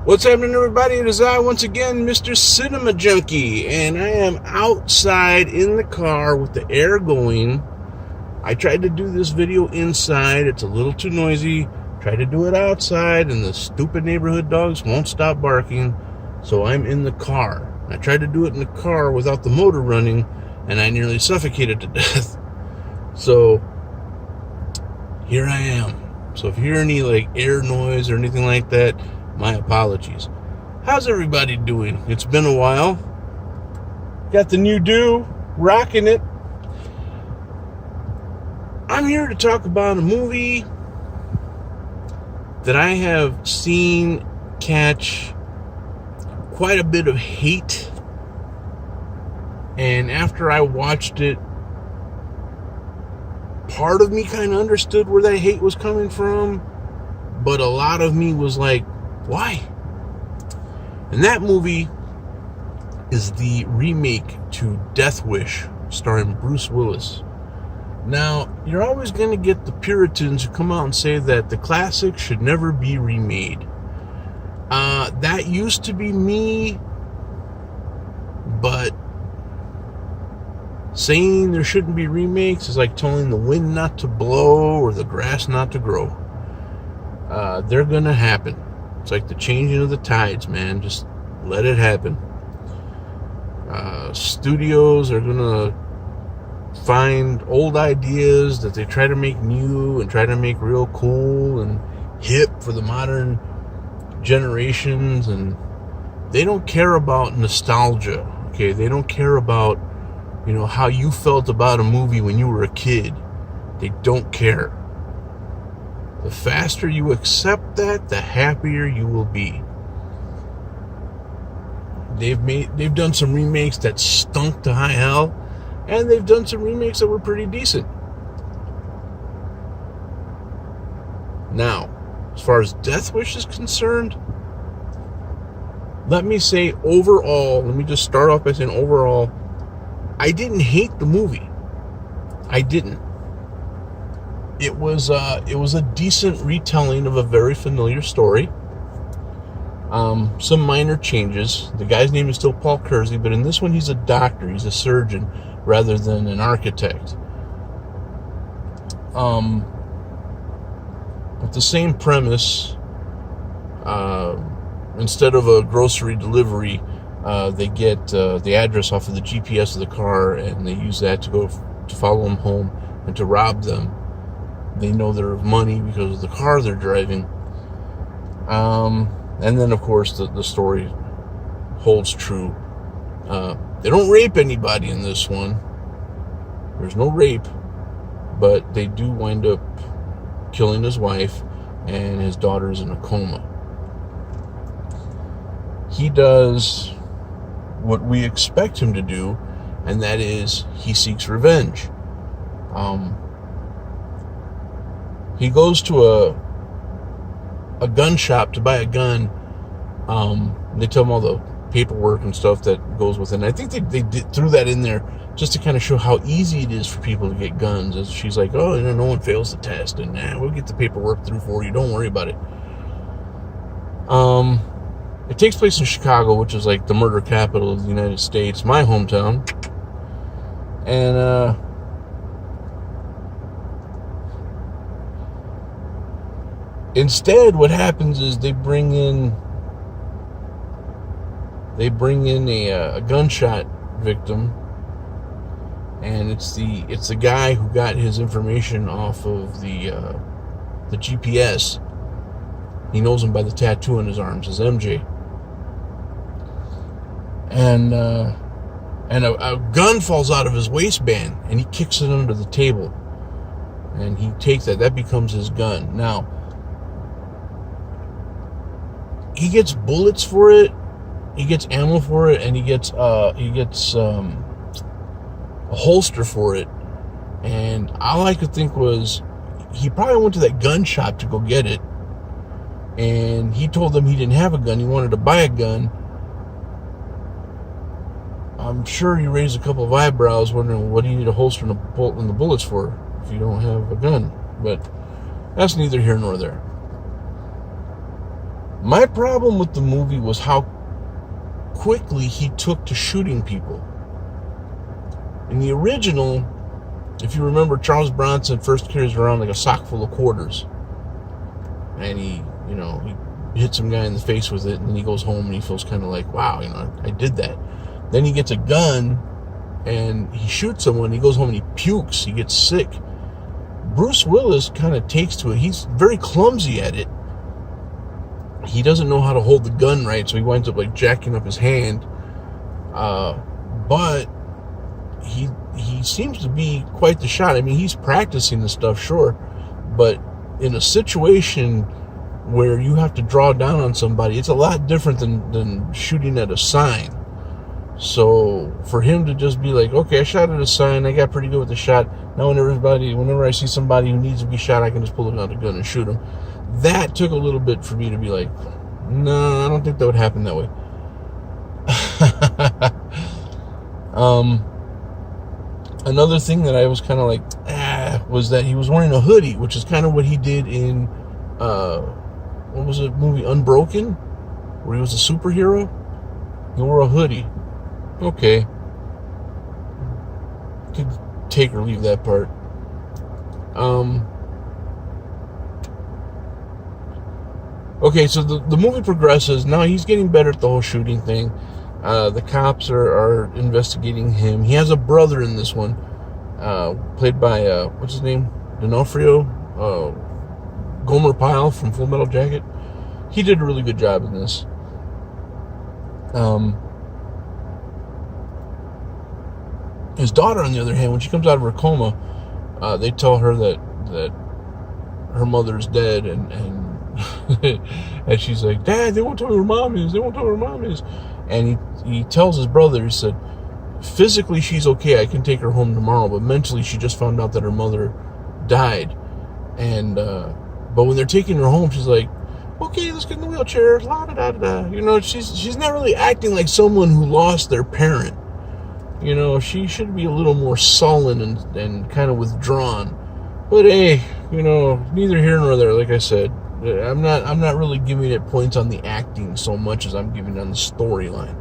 What's happening, everybody? It is I, once again, Mr. Cinema Junkie, and I am outside in the car with the air going. I tried to do this video inside. It's a little too noisy. Tried to do it outside, and the stupid neighborhood dogs won't stop barking, so I'm in the car. I tried to do it in the car without the motor running, and I nearly suffocated to death. So, here I am. So if you hear any, air noise or anything like that, my apologies. How's everybody doing? It's been a while. Got the new do, rocking it. I'm here to talk about a movie that I have seen catch quite a bit of hate. And after I watched it, part of me kind of understood where that hate was coming from, but a lot of me was like, why? And that movie is the remake to Death Wish, starring Bruce Willis. Now, you're always going to get the Puritans who come out and say that the classic should never be remade. That used to be me, but saying there shouldn't be remakes is like telling the wind not to blow or the grass not to grow. They're going to happen. It's like the changing of the tides, man. Just let it happen. Studios are going to find old ideas that they try to make new and try to make real cool and hip for the modern generations, and they don't care about nostalgia, okay? They don't care about, how you felt about a movie when you were a kid. They don't care. The faster you accept that, the happier you will be. They've done some remakes that stunk to high hell, and they've done some remakes that were pretty decent. Now, as far as Death Wish is concerned, let me just start off by saying overall, I didn't hate the movie. I didn't. It was a decent retelling of a very familiar story. Some minor changes. The guy's name is still Paul Kersey, but in this one he's a doctor. He's a surgeon rather than an architect. With the same premise, instead of a grocery delivery, they get the address off of the GPS of the car, and they use that to follow them home and to rob them. They know they're of money because of the car they're driving. And then, of course, the story holds true. They don't rape anybody in this one. There's no rape, but they do wind up killing his wife, and his daughter's in a coma. He does what we expect him to do, and that is he seeks revenge. He goes to a gun shop to buy a gun. They tell him all the paperwork and stuff that goes with it. And I think they threw that in there just to kind of show how easy it is for people to get guns. And she's like, oh, no one fails the test, and we'll get the paperwork through for you. Don't worry about it. It takes place in Chicago, which is like the murder capital of the United States, my hometown. And instead, what happens is they bring in a gunshot victim, and it's the guy who got his information off of the GPS. He knows him by the tattoo on his arms, his MJ. And a gun falls out of his waistband, and he kicks it under the table, and he takes that becomes his gun. Now, he gets bullets for it, he gets ammo for it, and he gets a holster for it. And all I could think was, he probably went to that gun shop to go get it, and he told them he didn't have a gun, he wanted to buy a gun. I'm sure he raised a couple of eyebrows, wondering what do you need a holster and the bullets for if you don't have a gun. But that's neither here nor there. My problem with the movie was how quickly he took to shooting people. In the original, if you remember, Charles Bronson first carries around like a sock full of quarters. And he hits some guy in the face with it, and then he goes home and he feels kind of like, wow, I did that. Then he gets a gun and he shoots someone. He goes home and he pukes. He gets sick. Bruce Willis kind of takes to it. He's very clumsy at it. He doesn't know how to hold the gun right, so he winds up like jacking up his hand. But he seems to be quite the shot. I mean, he's practicing this stuff, sure, but in a situation where you have to draw down on somebody, it's a lot different than shooting at a sign. So for him to just be like, okay, I shot at a sign, I got pretty good with the shot. Now whenever I see somebody who needs to be shot, I can just pull out a gun and shoot him. That took a little bit for me to be like, no, I don't think that would happen that way. Another thing that I was kind of like, was that he was wearing a hoodie, which is kind of what he did in, what was it, movie Unbroken, where he was a superhero. He wore a hoodie. Okay. Could take or leave that part. Okay, so the movie progresses. Now he's getting better at the whole shooting thing. The cops are investigating him. He has a brother in this one, played by, what's his name? D'Onofrio? Gomer Pyle from Full Metal Jacket. He did a really good job in this. His daughter, on the other hand, when she comes out of her coma, they tell her that her mother's dead, and and she's like, Dad, they won't tell me where Mom is. They won't tell me where Mom is. And he tells his brother, he said, physically she's okay, I can take her home tomorrow, but mentally she just found out that her mother died. And but when they're taking her home, she's like, okay, let's get in the wheelchair, la da da da. She's not really acting like someone who lost their parent. She should be a little more sullen and kind of withdrawn. But hey, neither here nor there. Like I said, I'm not really giving it points on the acting so much as I'm giving it on the storyline.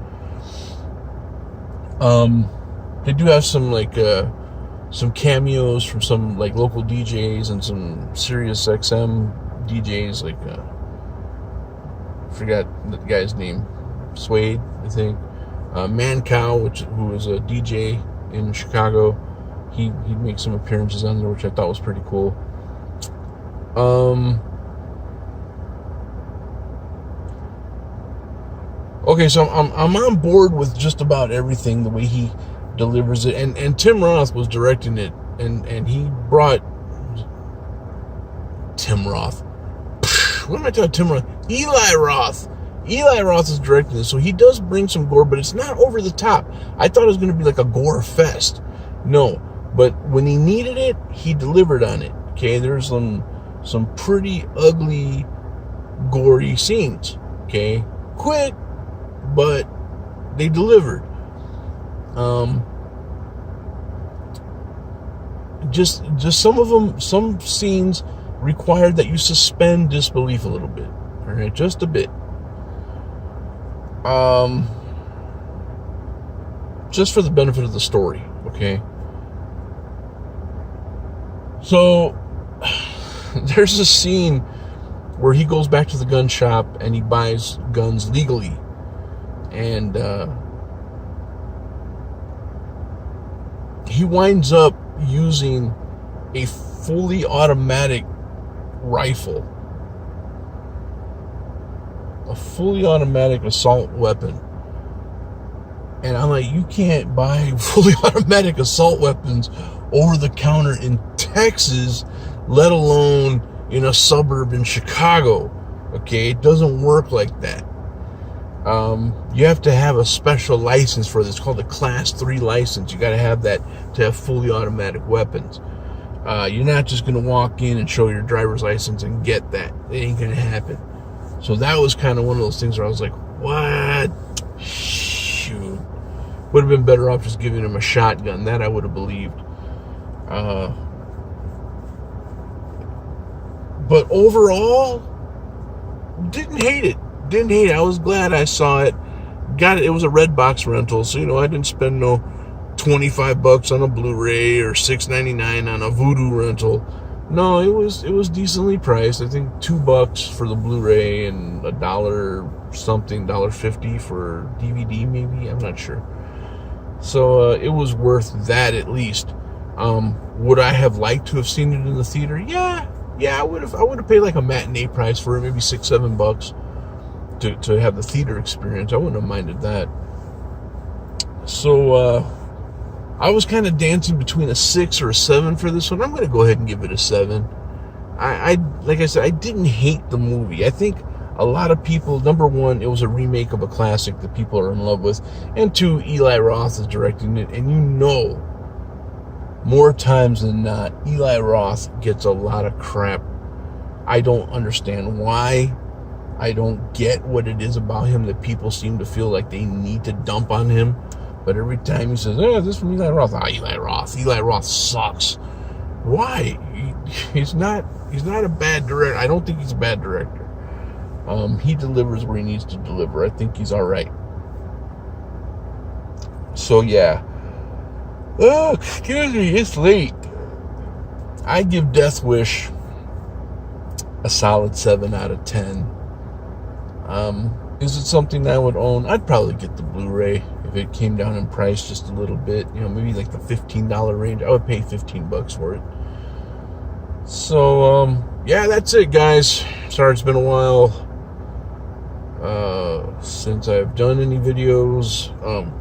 They do have some cameos from some like local DJs and some Sirius XM DJs, like forgot the guy's name, Suede, I think. Mancow, who is a DJ in Chicago, he makes some appearances on there, which I thought was pretty cool. Okay, so I'm on board with just about everything, the way he delivers it, and Tim Roth was directing it, and he brought Tim Roth. What am I talking? Tim Roth? Eli Roth. Eli Roth is directing this, so he does bring some gore, but it's not over the top. I thought it was going to be like a gore fest. No, but when he needed it, he delivered on it. Okay, there's some pretty ugly, gory scenes. Okay, quick, but they delivered. Just some of them, some scenes required that you suspend disbelief a little bit. All right, just a bit. Just for the benefit of the story, okay? So, there's a scene where he goes back to the gun shop and he buys guns legally. And, he winds up using a fully automatic rifle. A fully automatic assault weapon. And I'm like, you can't buy fully automatic assault weapons over the counter in Texas, let alone in a suburb in Chicago. Okay, it doesn't work like that. You have to have a special license for this, called a Class 3 license. You got to have that to have fully automatic weapons. You're not just going to walk in and show your driver's license and get that. It ain't going to happen. So that was kind of one of those things where I was like, what? Shoot. Would have been better off just giving him a shotgun. That I would have believed. But overall, didn't hate it. Didn't hate it. I was glad I saw it. Got it. It was a red box rental, so I didn't spend no $25 on a Blu-ray or $6.99 on a Vudu rental. No, it was decently priced. I think $2 for the Blu-ray and $1 something, $1.50 for DVD, maybe. I'm not sure. So it was worth that at least. Would I have liked to have seen it in the theater? Yeah, I would have. I would have paid like a matinee price for it, maybe $6-7 to have the theater experience. I wouldn't have minded that. So I was kind of dancing between a 6 or a 7 for this one. I'm going to go ahead and give it a 7. Like I said, I didn't hate the movie. I think a lot of people, number one, it was a remake of a classic that people are in love with, and two, Eli Roth is directing it, and more times than not, Eli Roth gets a lot of crap. I don't understand why. I don't get what it is about him that people seem to feel like they need to dump on him. But every time he says, this is from Eli Roth. Eli Roth. Eli Roth sucks. Why? He's not a bad director. I don't think he's a bad director. He delivers where he needs to deliver. I think he's all right. So, yeah. Oh, excuse me. It's late. I give Death Wish a solid 7 out of 10. Is it something I would own? I'd probably get the Blu-ray if it came down in price just a little bit. Maybe like the $15 range. I would pay $15 for it. So, yeah, that's it, guys. Sorry it's been a while since I've done any videos.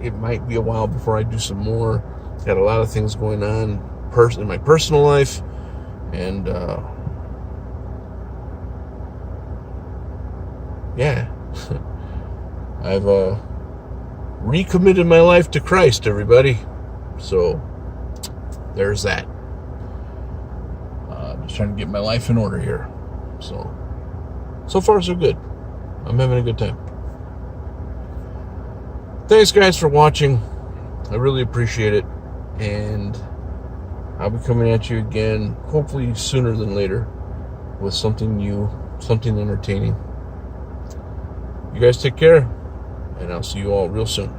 It might be a while before I do some more. Got a lot of things going on in my personal life, and yeah, I've recommitted my life to Christ, everybody. So there's that. Just trying to get my life in order here. So far so good. I'm having a good time. Thanks, guys, for watching. I really appreciate it. And I'll be coming at you again, hopefully sooner than later, with something new, something entertaining. You guys take care, and I'll see you all real soon.